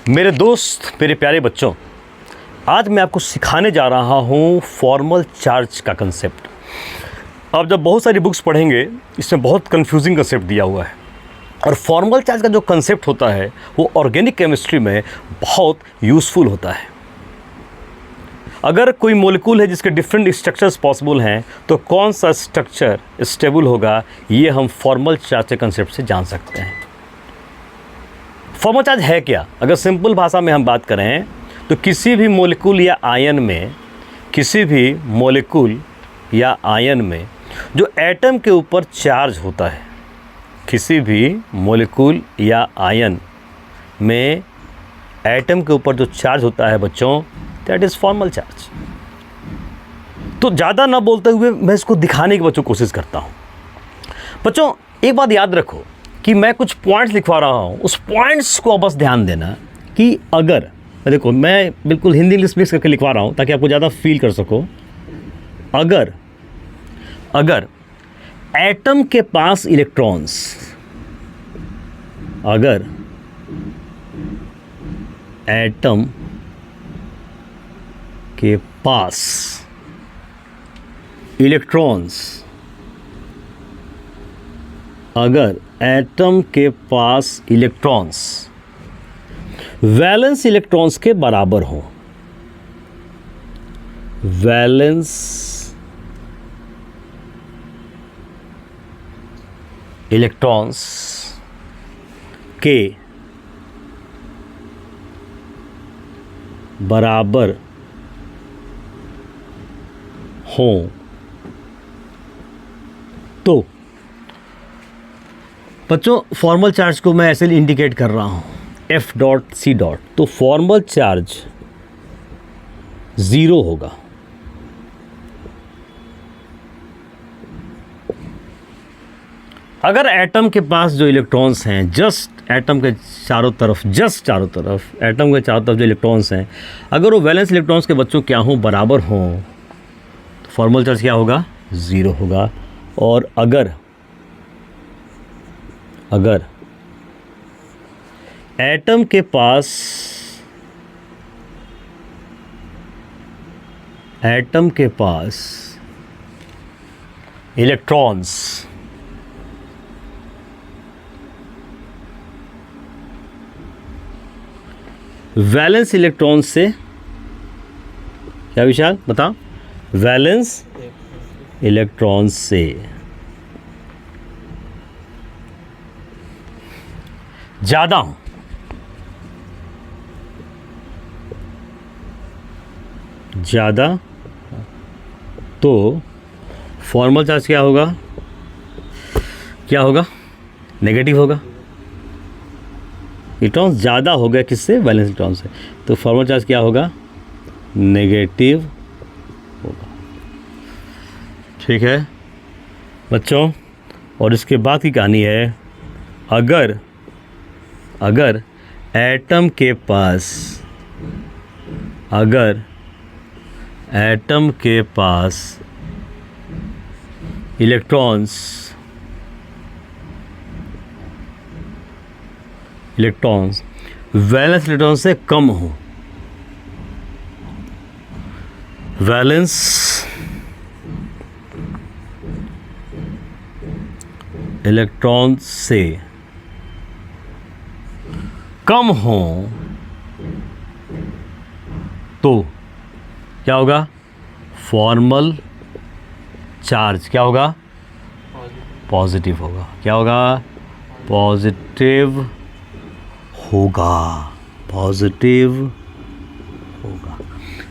मेरे दोस्त, मेरे प्यारे बच्चों, आज मैं आपको सिखाने जा रहा हूँ फॉर्मल चार्ज का कंसेप्ट। आप जब बहुत सारी बुक्स पढ़ेंगे, इसमें बहुत कंफ्यूजिंग कंसेप्ट दिया हुआ है। और फॉर्मल चार्ज का जो कंसेप्ट होता है वो ऑर्गेनिक केमिस्ट्री में बहुत यूज़फुल होता है। अगर कोई मॉलिक्यूल है जिसके डिफरेंट स्ट्रक्चर्स पॉसिबल हैं, तो कौन सा स्ट्रक्चर स्टेबल होगा, ये हम फॉर्मल चार्ज के कंसेप्ट से जान सकते हैं। फॉर्मल चार्ज है क्या? अगर सिंपल भाषा में हम बात करें तो किसी भी मॉलिक्यूल या आयन में जो एटम के ऊपर चार्ज होता है, किसी भी मॉलिक्यूल या आयन में एटम के ऊपर जो चार्ज होता है बच्चों, दैट इज़ फॉर्मल चार्ज। तो ज़्यादा ना बोलते हुए मैं इसको दिखाने की बच्चों कोशिश करता हूँ। बच्चों एक बात याद रखो कि मैं कुछ पॉइंट्स लिखवा रहा हूँ, उस पॉइंट्स को बस ध्यान देना कि अगर, देखो मैं बिल्कुल हिंदी इंग्लिश मिक्स करके लिखवा रहा हूँ ताकि आपको ज़्यादा फील कर सको। अगर एटम के पास इलेक्ट्रॉन्स, अगर एटम के पास इलेक्ट्रॉन्स, अगर एटम के पास इलेक्ट्रॉन्स वैलेंस इलेक्ट्रॉन्स के बराबर हो, वैलेंस इलेक्ट्रॉन्स के बराबर हों, तो बच्चों फॉर्मल चार्ज को मैं ऐसे इंडिकेट कर रहा हूँ F डॉट C डॉट, तो फॉर्मल चार्ज 0 होगा। अगर एटम के पास जो इलेक्ट्रॉन्स हैं, जस्ट एटम के चारों तरफ एटम के चारों तरफ जो इलेक्ट्रॉन्स हैं, अगर वो वैलेंस इलेक्ट्रॉन्स के बच्चों क्या हों, बराबर हों, तो फॉर्मल चार्ज क्या होगा? 0 होगा। और अगर एटम के पास इलेक्ट्रॉन्स वैलेंस इलेक्ट्रॉन से, क्या विशाल बता, वैलेंस इलेक्ट्रॉन से ज़्यादा हो, तो फॉर्मल चार्ज क्या होगा? नेगेटिव होगा। इलेक्ट्रॉन्स ज़्यादा हो गया किससे? वैलेंस इलेक्ट्रॉन से, तो फॉर्मल चार्ज क्या होगा? नेगेटिव होगा। ठीक है बच्चों, और इसके बाद की कहानी है, अगर एटम के पास इलेक्ट्रॉन्स वैलेंस इलेक्ट्रॉन से कम हो, वैलेंस इलेक्ट्रॉन से कम हो, तो क्या होगा? फॉर्मल चार्ज क्या होगा? पॉजिटिव होगा। क्या होगा? पॉजिटिव होगा।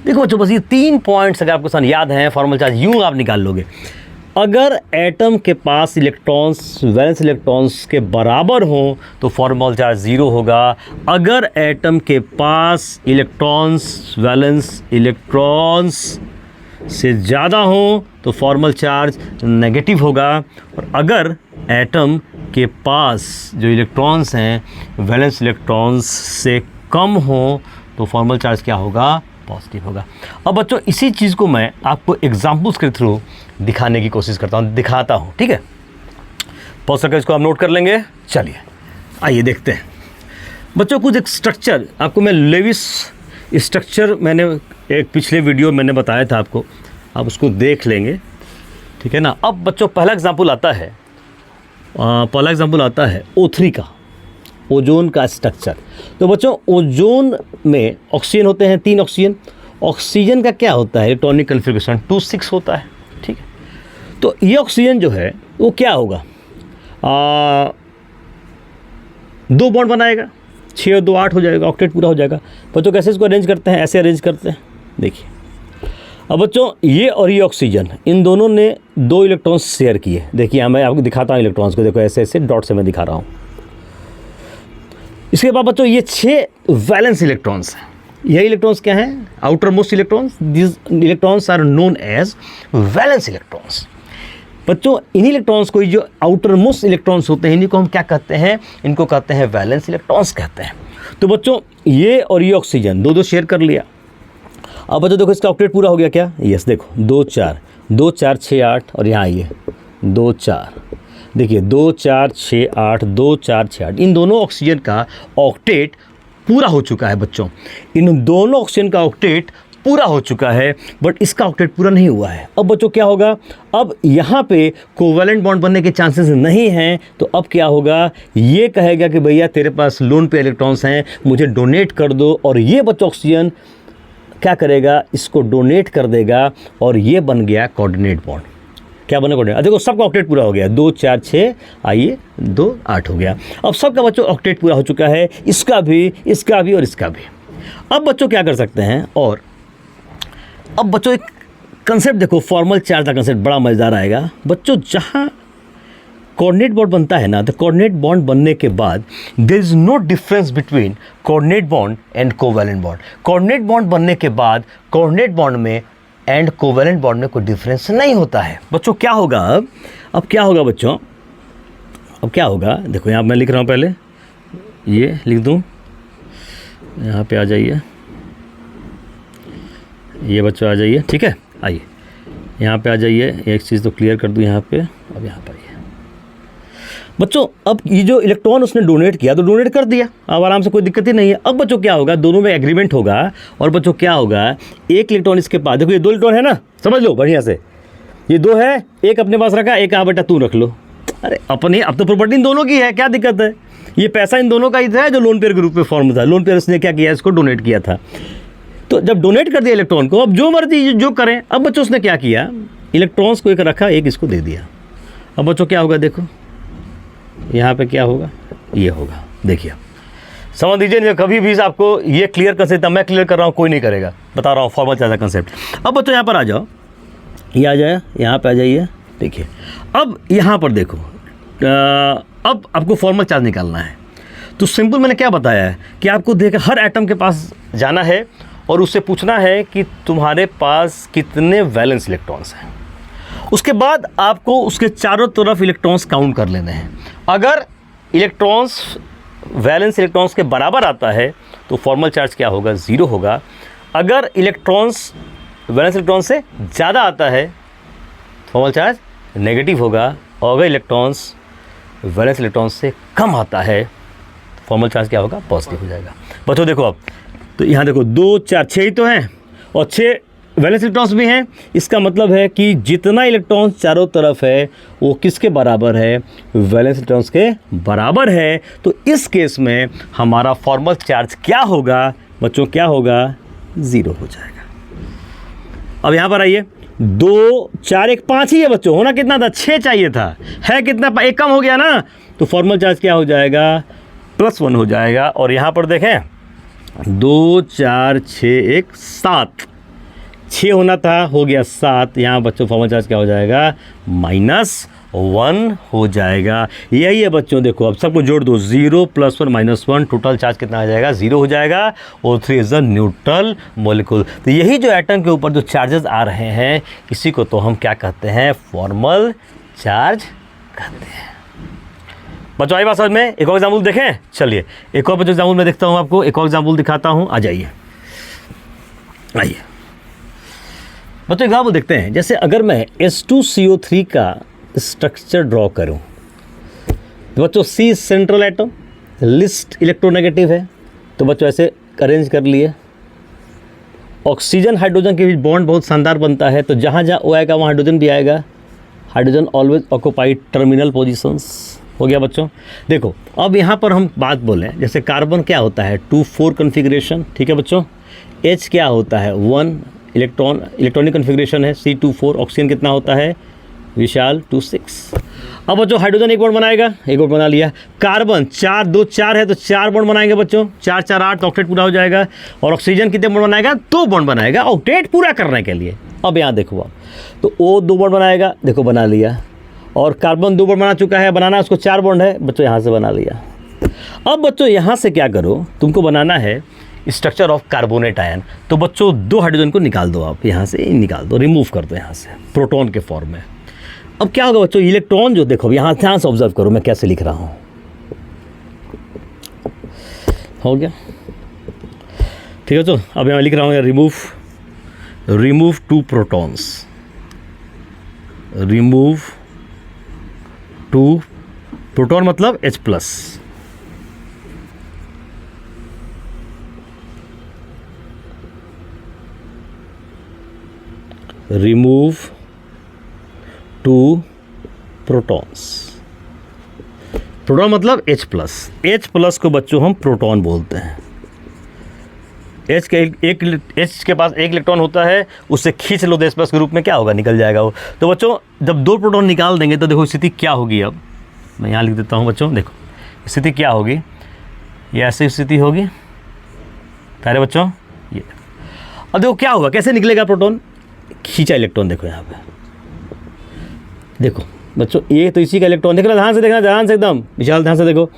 देखो बच्चों, बस ये 3 पॉइंट्स अगर आपको सन याद हैं, फॉर्मल चार्ज यूं आप निकाल लोगे। अगर एटम के पास इलेक्ट्रॉन्स वैलेंस इलेक्ट्रॉन्स के बराबर हों तो फॉर्मल चार्ज 0 होगा। अगर एटम के पास इलेक्ट्रॉन्स वैलेंस इलेक्ट्रॉन्स से ज़्यादा हों तो फॉर्मल चार्ज नेगेटिव होगा। और अगर एटम के पास जो इलेक्ट्रॉन्स हैं वैलेंस इलेक्ट्रॉन्स से कम हों तो फॉर्मल चार्ज क्या होगा? पॉजिटिव होगा। अब बच्चों इसी चीज़ को मैं आपको एग्जाम्पल्स के थ्रू दिखाने की कोशिश दिखाता हूँ, ठीक है। पॉज करके इसको आप नोट कर लेंगे। चलिए आइए देखते हैं। बच्चों कुछ एक स्ट्रक्चर आपको मैं लेविस स्ट्रक्चर मैंने एक पिछले वीडियो मैंने बताया था आपको, आप उसको देख लेंगे, ठीक है ना। अब बच्चों पहला एग्जांपल आता है O3 का, ओजोन का स्ट्रक्चर। तो बच्चों ओजोन में ऑक्सीजन होते हैं 3 ऑक्सीजन। ऑक्सीजन का क्या होता है इलेक्ट्रॉनिक कन्फिग्रेशन 2,6 होता है, ठीक है। तो ये ऑक्सीजन जो है वो क्या होगा, 2 बॉन्ड बनाएगा, 6 और 2 8 हो जाएगा, ऑक्टेट पूरा हो जाएगा। बच्चों कैसे इसको अरेंज करते हैं, ऐसे अरेंज करते हैं, देखिए। अब बच्चों ये और ये ऑक्सीजन, इन दोनों ने 2 इलेक्ट्रॉन्स शेयर किए। देखिए मैं आपको दिखाता हूँ इलेक्ट्रॉन्स को, देखो ऐसे ऐसे डॉट से मैं दिखा रहा हूँ। इसके बाद बच्चों ये 6 वैलेंस इलेक्ट्रॉन्स हैं। यही इलेक्ट्रॉन्स क्या हैं, outermost electrons. This electrons are known as valence electrons. बच्चों इन इलेक्ट्रॉन्स को, जो आउटर मोस्ट इलेक्ट्रॉन्स होते हैं, इन्हीं को हम क्या कहते हैं, इनको कहते हैं वैलेंस इलेक्ट्रॉन्स कहते हैं। तो बच्चों ये और ये ऑक्सीजन 2 शेयर कर लिया। अब बच्चों देखो इसका ऑक्टेट पूरा हो गया क्या, यस देखो 2 4 2 4 6 8 और यहाँ आइए 2 4, देखिए 2 4 6 8 2 4 6 8, इन दोनों ऑक्सीजन का ऑक्टेट पूरा हो चुका है बच्चों। इन दोनों ऑक्सीजन का ऑक्टेट पूरा हो चुका है, बट इसका ऑक्टेट पूरा नहीं हुआ है। अब बच्चों क्या होगा, अब यहाँ पे कोवैलेंट बॉन्ड बनने के चांसेस नहीं हैं। तो अब क्या होगा, ये कहेगा कि भैया तेरे पास लोन पे इलेक्ट्रॉन्स हैं, मुझे डोनेट कर दो। और ये बच्चों ऑक्सीजन क्या करेगा, इसको डोनेट कर देगा और ये बन गया कोऑर्डिनेट बॉन्ड। क्या बना कोऑर्डिनेट, देखो सबका ऑक्टेट पूरा हो गया, 2 4 6 आइए 2 8 हो गया। अब सबका बच्चों ऑक्टेट पूरा हो चुका है, इसका भी और इसका भी। अब बच्चों क्या कर सकते हैं, और अब बच्चों एक कंसेप्ट देखो, फॉर्मल चार्ज का कंसेप्ट बड़ा मज़ेदार आएगा बच्चों। जहाँ कोऑर्डिनेट बॉन्ड बनता है ना, तो कोऑर्डिनेट बॉन्ड बनने के बाद there is no difference between coordinate bond and covalent bond. Coordinate bond बनने के बाद कोऑर्डिनेट बॉन्ड में एंड कोवैलेंट बॉन्ड में कोई डिफरेंस नहीं होता है। बच्चों क्या होगा, अब क्या होगा बच्चों, अब क्या होगा, देखो यहाँ मैं लिख रहा हूँ, पहले ये लिख दूँ, यहाँ पे आ जाइए, ये बच्चों आ जाइए, ठीक है। आइए यहाँ पे आ जाइए, एक चीज़ तो क्लियर कर दूँ यहाँ पे। अब यहाँ पर आइए बच्चों, अब ये जो इलेक्ट्रॉन उसने डोनेट किया तो डोनेट कर दिया, अब आराम से कोई दिक्कत ही नहीं है। अब बच्चों क्या होगा, दोनों में एग्रीमेंट होगा। और बच्चों क्या होगा, एक इलेक्ट्रॉन इसके पास, देखो ये 2 इलेक्ट्रॉन है ना, समझ लो बढ़िया से, ये 2 है, एक अपने पास रखा, एक बेटा तू रख लो। अरे अपने, अब तो प्रॉपर्टी इन दोनों की है, क्या दिक्कत है। ये पैसा इन दोनों का ही था जो लोन पेयर के रूप में फॉर्म था। लोन पेयर उसने क्या किया, इसको डोनेट किया था। तो जब डोनेट कर दिया इलेक्ट्रॉन को, अब जो मर्जी जो करें। अब बच्चों उसने क्या किया, इलेक्ट्रॉन्स को एक रखा, एक इसको दे दिया। अब बच्चों क्या होगा, देखो यहाँ पे क्या होगा, ये होगा। देखिए समझ दीजिए, कभी भी आपको ये क्लियर कर सकता, मैं क्लियर कर रहा हूँ, कोई नहीं करेगा, बता रहा हूँ फॉर्मल चार्ज का कंसेप्ट। अब बच्चों यहाँ पर आ जाओ, ये आ जाए, यहाँ पे आ जाइए। देखिए अब यहाँ पर देखो, अब आपको फॉर्मल चार्ज निकालना है। तो सिंपल मैंने क्या बताया है कि आपको देख हर एटम के पास जाना है और उससे पूछना है कि तुम्हारे पास कितने वैलेंस इलेक्ट्रॉन्स हैं। उसके बाद आपको उसके चारों तरफ इलेक्ट्रॉन्स काउंट कर लेने हैं। अगर इलेक्ट्रॉन्स वैलेंस इलेक्ट्रॉन्स के बराबर आता है तो फॉर्मल चार्ज क्या होगा, 0 होगा। अगर इलेक्ट्रॉन्स वैलेंस इलेक्ट्रॉन से ज़्यादा आता है फॉर्मल चार्ज नेगेटिव होगा। और अगर इलेक्ट्रॉन्स वैलेंस इलेक्ट्रॉन्स से कम आता है फॉर्मल चार्ज क्या होगा, पॉजिटिव हो जाएगा। बच्चों देखो अब, तो यहाँ देखो 2 4 6 ही तो हैं और 6 वैलेंस इलेक्ट्रॉन्स भी हैं। इसका मतलब है कि जितना इलेक्ट्रॉन्स चारों तरफ है वो किसके बराबर है, वैलेंस इलेक्ट्रॉन्स के बराबर है। तो इस केस में हमारा फॉर्मल चार्ज क्या होगा बच्चों, क्या होगा, 0 हो जाएगा। अब यहाँ पर आइए, 2 4 1 5 ही है बच्चों, होना कितना था, 6 चाहिए था, है कितना, 1 कम हो गया ना। तो फॉर्मल चार्ज क्या हो जाएगा, +1 हो जाएगा। और यहाँ पर देखें 2 4 6 1 7, 6 होना था, हो गया 7। यहाँ बच्चों फॉर्मल चार्ज क्या हो जाएगा, -1 हो जाएगा। यही है बच्चों, देखो अब सबको जोड़ दो, 0 +1 -1, टोटल चार्ज कितना आ जाएगा, 0 हो जाएगा। O3 is a neutral molecule. तो यही जो एटम के ऊपर जो चार्जेस आ रहे हैं, इसी को तो हम क्या कहते हैं, फॉर्मल चार्ज कहते हैं। बच्चों आई बात समझ में। एक और एग्जाम्पल देखें, चलिए एक और बच्चों एग्जाम्पल मैं देखता हूँ, आपको एक और एग्जाम्पल दिखाता हूँ। आ जाइए, आइए बच्चों एग्जाम्पल देखते हैं। जैसे अगर मैं H2CO3 का स्ट्रक्चर ड्रॉ करूं, तो बच्चों C central atom, list electronegative है, तो बच्चों ऐसे अरेंज कर लिए। ऑक्सीजन हाइड्रोजन के बीच बॉन्ड बहुत शानदार बनता है, तो जहाँ जहाँ O आएगा वहाँ हाइड्रोजन भी आएगा। Hydrogen always occupied terminal positions. हो गया बच्चों। देखो अब यहाँ पर हम बात बोलें, जैसे कार्बन क्या होता है 2-4 कन्फिग्रेशन, ठीक है बच्चों। H क्या होता है 1 इलेक्ट्रॉनिक कन्फिग्रेशन है, C2-4। ऑक्सीजन कितना होता है विशाल 2-6। अब बच्चों हाइड्रोजन एक बॉन्ड बनाएगा, एक बॉन्ड बना लिया। कार्बन 4-2-4 है तो 4 बॉन्ड बनाएंगे बच्चों, 4-4-8 ऑक्टेट पूरा हो जाएगा। और ऑक्सीजन कितने बॉन्ड बनाएगा 2 बॉन्ड बनाएगा ऑक्टेट पूरा करने के लिए। अब यहाँ देखो आप, तो O 2 बॉन्ड बनाएगा, देखो बना लिया। और कार्बन 2 बॉन्ड बना चुका है, बनाना उसको 4 बॉन्ड है बच्चों, यहाँ से बना लिया। अब बच्चों यहाँ से क्या करो, तुमको बनाना है स्ट्रक्चर ऑफ कार्बोनेट आयन। तो बच्चों 2 हाइड्रोजन को निकाल दो, आप यहाँ से निकाल दो, रिमूव कर दो यहाँ से प्रोटॉन के फॉर्म में। अब क्या होगा बच्चों, इलेक्ट्रॉन जो देखो यहाँ ध्यान से ऑब्जर्व करो मैं कैसे लिख रहा हूँ। हो गया ठीक है। तो अब यहाँ लिख रहा हूँ रिमूव 2 प्रोटॉन्स, रिमूव 2 प्रोटॉन मतलब H+। Remove 2 protons. प्रोटॉन मतलब H+ को बच्चों हम प्रोटॉन बोलते हैं। H के पास एक इलेक्ट्रॉन होता है, उससे खींच लो तो H+ के रूप में क्या होगा, निकल जाएगा वो। तो बच्चों जब 2 प्रोटॉन निकाल देंगे तो देखो स्थिति क्या होगी। अब मैं यहाँ लिख देता हूँ बच्चों, देखो स्थिति क्या होगी, ये ऐसी स्थिति होगी प्यारे बच्चों। ये अब देखो क्या होगा, कैसे निकलेगा प्रोटॉन, खींचा इलेक्ट्रॉन देखो यहाँ पे, देखो बच्चों ये तो इसी का इलेक्ट्रॉन, देखना ध्यान से, देखना ध्यान से एकदम विशाल, ध्यान से देखो।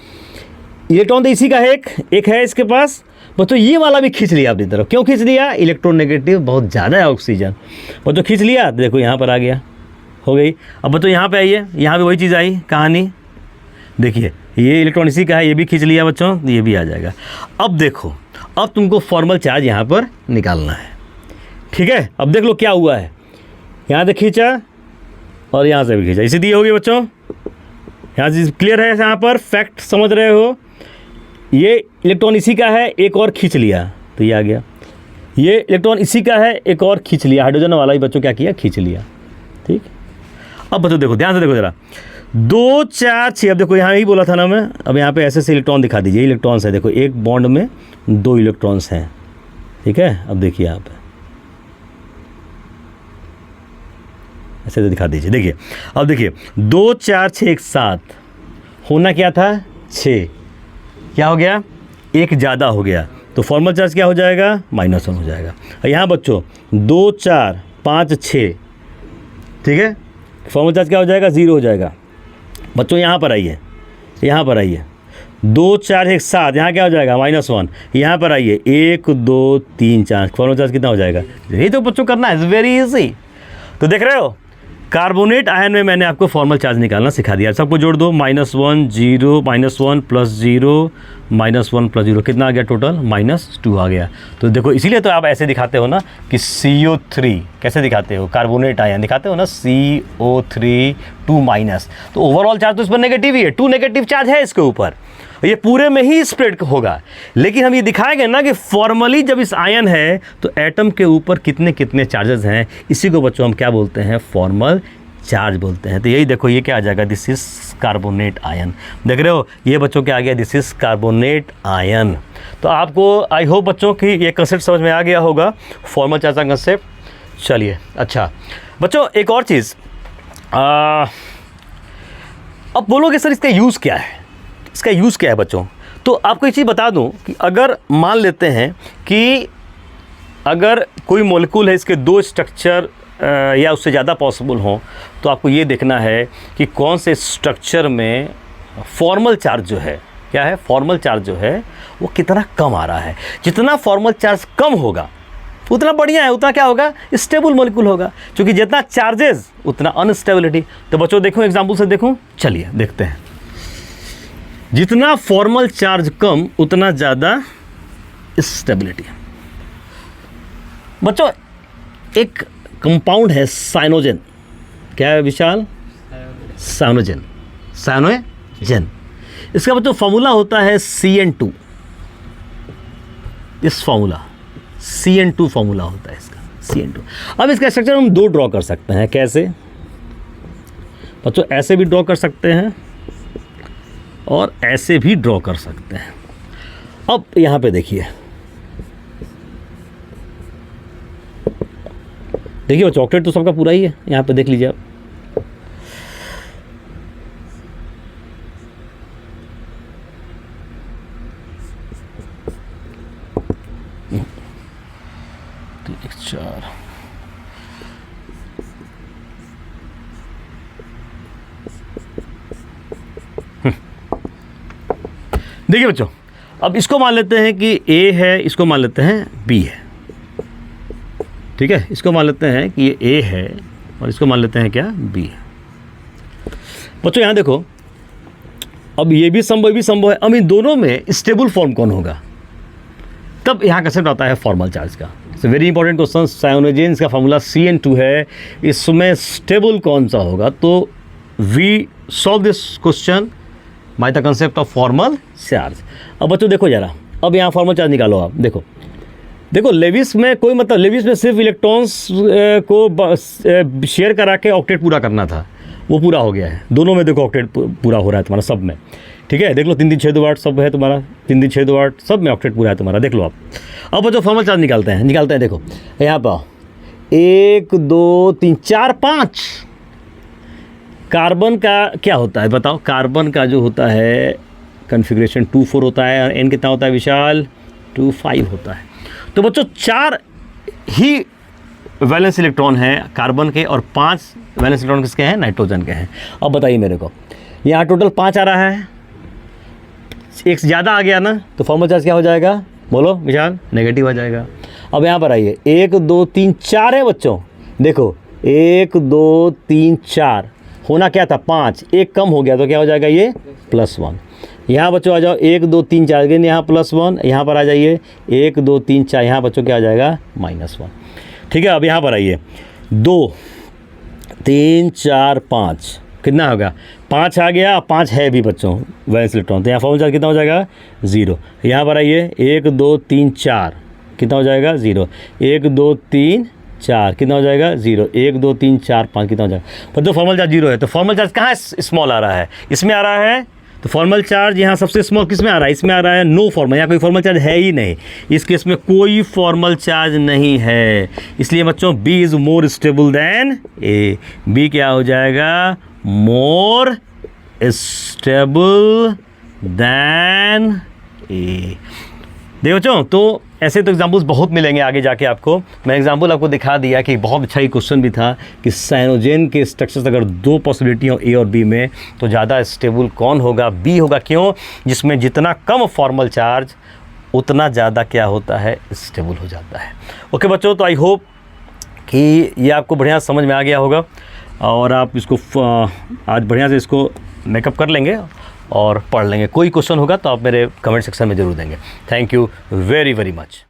इलेक्ट्रॉन तो इसी का है, एक है इसके पास बच्चों, ये वाला भी खींच लिया अपनी तरफ। क्यों खींच लिया, इलेक्ट्रोनेगेटिव बहुत ज़्यादा है ऑक्सीजन, बच्चों खींच लिया, देखो यहाँ पर आ गया, हो गई। अब बच्चों यहाँ पे आइए, यहाँ पे वही चीज़ आई कहानी, देखिए ये इलेक्ट्रॉन इसी का है, ये भी खींच लिया बच्चों, ये भी आ जाएगा। अब देखो अब तुमको फॉर्मल चार्ज यहाँ पर निकालना है, ठीक है। अब देख लो क्या हुआ है, यहाँ से खींचा और यहाँ से भी खींचा, इसी दिए होगी बच्चों। यहाँ से क्लियर है, यहाँ पर फैक्ट समझ रहे हो। ये इलेक्ट्रॉन इसी का है, एक और खींच लिया तो ये आ गया। ये इलेक्ट्रॉन इसी का है, एक और खींच लिया, हाइड्रोजन वाला ही बच्चों क्या किया, खींच लिया, ठीक। अब बच्चों देखो ध्यान से देखो जरा, 2 4 6, अब देखो यहाँ ही बोला था ना मैं, अब यहाँ पे ऐसे इलेक्ट्रॉन दिखा दीजिए, इलेक्ट्रॉन्स है देखो, एक बॉन्ड में 2 इलेक्ट्रॉन्स हैं, ठीक है। अब देखिए यहाँ पे ऐसे दिखा दीजिए, देखिए अब देखिए 2 4 6 एक साथ, होना क्या था 6, क्या हो गया, एक ज़्यादा हो गया, तो फॉर्मल चार्ज क्या हो जाएगा -1 हो जाएगा। यहाँ बच्चों 2 4 5 6, ठीक है, फॉर्मल चार्ज क्या हो जाएगा 0 हो जाएगा। बच्चों यहाँ पर आइए, यहाँ पर आइए, 2 4 एक साथ, यहाँ क्या हो जाएगा -1। यहाँ पर आइए 1 2 3 4, फॉर्मल चार्ज कितना हो जाएगा, यही तो बच्चों करना है, वेरी इजी। तो देख रहे हो कार्बोनेट आयन में मैंने आपको फॉर्मल चार्ज निकालना सिखा दिया। सबको जोड़ दो, -1 0 -1 + 0 -1 + 0 कितना आ गया टोटल, -2 आ गया। तो देखो इसीलिए तो आप ऐसे दिखाते हो ना कि CO3 कैसे दिखाते हो, कार्बोनेट आयन दिखाते हो ना, CO3 2-। तो ओवरऑल चार्ज तो इस पर नेगेटिव ही है, 2 नेगेटिव चार्ज है इसके ऊपर, ये पूरे में ही स्प्रेड होगा। लेकिन हम ये दिखाएंगे ना कि फॉर्मली जब इस आयन है तो एटम के ऊपर कितने कितने चार्जेस हैं, इसी को बच्चों हम क्या बोलते हैं, फॉर्मल चार्ज बोलते हैं। तो यही देखो ये क्या आ जाएगा, दिस इज कार्बोनेट आयन। देख रहे हो ये बच्चों क्या आ गया, दिस इज कार्बोनेट आयन। तो आपको आई होप बच्चों कि ये कंसेप्ट समझ में आ गया होगा, फॉर्मल चार्ज का कंसेप्ट। चलिए अच्छा बच्चों एक और चीज़, अब बोलोगे सर इसका यूज़ क्या है, इसका यूज़ क्या है बच्चों। तो आपको एक चीज़ बता दूं कि अगर मान लेते हैं कि अगर कोई मॉलिक्यूल है, इसके 2 स्ट्रक्चर या उससे ज़्यादा पॉसिबल हों, तो आपको ये देखना है कि कौन से स्ट्रक्चर में फॉर्मल चार्ज जो है, क्या है फॉर्मल चार्ज जो है वो कितना कम आ रहा है। जितना फॉर्मल चार्ज कम होगा उतना बढ़िया है, उतना क्या होगा, स्टेबल मॉलिक्यूल होगा। क्योंकि जितना चार्जेस उतना अनस्टेबिलिटी। तो बच्चों देखो एग्जाम्पल से देखो, चलिए देखते हैं। जितना फॉर्मल चार्ज कम उतना ज़्यादा स्टेबिलिटी। बच्चों एक कंपाउंड है साइनोजन, क्या है विशाल, साइनोजन, साइनोजन। इसका बच्चों फॉर्मूला होता है CN2। इस फॉर्मूला CN2 फॉर्मूला होता है इसका, CN2। अब इसका स्ट्रक्चर हम दो ड्रॉ कर सकते हैं। कैसे बच्चों? ऐसे भी ड्रॉ कर सकते हैं और ऐसे भी ड्रॉ कर सकते हैं। अब यहाँ पे देखिए वो चॉकलेट तो सबका पूरा ही है, यहाँ पे देख लीजिए आप। चार देखिए बच्चों, अब इसको मान लेते हैं कि A है, इसको मान लेते हैं B है, ठीक है। इसको मान लेते हैं कि ये A है और इसको मान लेते हैं क्या, B है। बच्चों यहाँ देखो, अब ये भी संभव, ये भी संभव है। अब इन दोनों में स्टेबल फॉर्म कौन होगा? तब यहाँ कंसेप्ट आता है फॉर्मल चार्ज का। It's very important question. Cyanogens का फॉर्मूला CN2 है, इसमें स्टेबल कौन सा होगा? तो we solve this question by the concept of formal charge. अब बच्चों देखो जरा, अब यहाँ फॉर्मल चार्ज निकालो आप। देखो लेविस में कोई मतलब, लेविस में सिर्फ इलेक्ट्रॉन्स को शेयर करा के ऑक्टेट पूरा करना था, वो पूरा हो गया है। दोनों में देखो ऑक्टेट पूरा हो रहा है तुम्हारा, सब में, ठीक है। देख लो 3 3 6 2 8 सब है तुम्हारा, 3 3 6 2 8 सब में ऑक्टेट पूरा है तुम्हारा, देख लो आप। अब बच्चों फॉर्मल चार्ज निकालते हैं। देखो यहाँ पर 1 2 3 4 5 कार्बन का क्या होता है बताओ? कार्बन का जो होता है कन्फिग्रेशन 2 4 होता है, और N कितना होता है विशाल? 2 5 होता है। तो बच्चों 4 ही वैलेंस इलेक्ट्रॉन हैं कार्बन के और 5 वैलेंस इलेक्ट्रॉन किसके हैं? नाइट्रोजन के हैं। अब बताइए मेरे को, यहाँ टोटल 5 आ रहा है, एक ज़्यादा आ गया ना, तो फॉर्मल चार्ज क्या हो जाएगा? बोलो विशाल, नेगेटिव आ जाएगा। अब यहाँ पर आइए, 1 2 3 4 है बच्चों। देखो 1 2 3 4 होना क्या था? 5, एक कम हो गया तो क्या हो जाएगा? ये +1। यहाँ बच्चों आ जाओ, 1 2 3 4 अगेन यहाँ +1, यहाँ पर आ जाइए 1 2 3 4, यहाँ बच्चों क्या आ जाएगा? -1, ठीक है। अब यहाँ पर आइए, 2 3 4 5 कितना होगा? 5 आ गया, 5 है भी बच्चों वैलेंस इलेक्ट्रॉन, तो यहाँ फॉर्मल चार्ज कितना हो जाएगा? 0। यहाँ पर आइए, 1 2 3 4 कितना हो जाएगा? 0। 1 2 3 4 कितना हो जाएगा? 0। 1 2 3 4 5 कितना हो जाएगा? पर तो फॉर्मल चार्ज 0 है, तो फॉर्मल चार्ज कहाँ स्मॉल आ रहा है? इसमें आ रहा है। तो फॉर्मल चार्ज यहाँ सबसे स्मॉल किस में आ रहा है? इसमें आ रहा है नो फॉर्मल, यहाँ कोई फॉर्मल चार्ज है ही नहीं। इस केस में कोई फॉर्मल चार्ज नहीं है, इसलिए बच्चों B is more stable then A। B क्या हो जाएगा? More stable then A। देखो बच्चों, तो ऐसे तो एग्जाम्पल्स बहुत मिलेंगे आगे जाके आपको। मैं एग्जाम्पल आपको दिखा दिया कि बहुत अच्छा ही क्वेश्चन भी था कि साइनोजेन के स्ट्रक्चर्स अगर 2 पॉसिबिलिटी हो A और B में, तो ज़्यादा स्टेबल कौन होगा? B होगा। क्यों? जिसमें जितना कम फॉर्मल चार्ज उतना ज़्यादा क्या होता है? स्टेबल हो जाता है। ओके बच्चों, तो आई होप कि ये आपको बढ़िया समझ में आ गया होगा और आप इसको आज बढ़िया से इसको मेकअप कर लेंगे और पढ़ लेंगे। कोई क्वेश्चन होगा तो आप मेरे कमेंट सेक्शन में ज़रूर देंगे। Thank you very very much.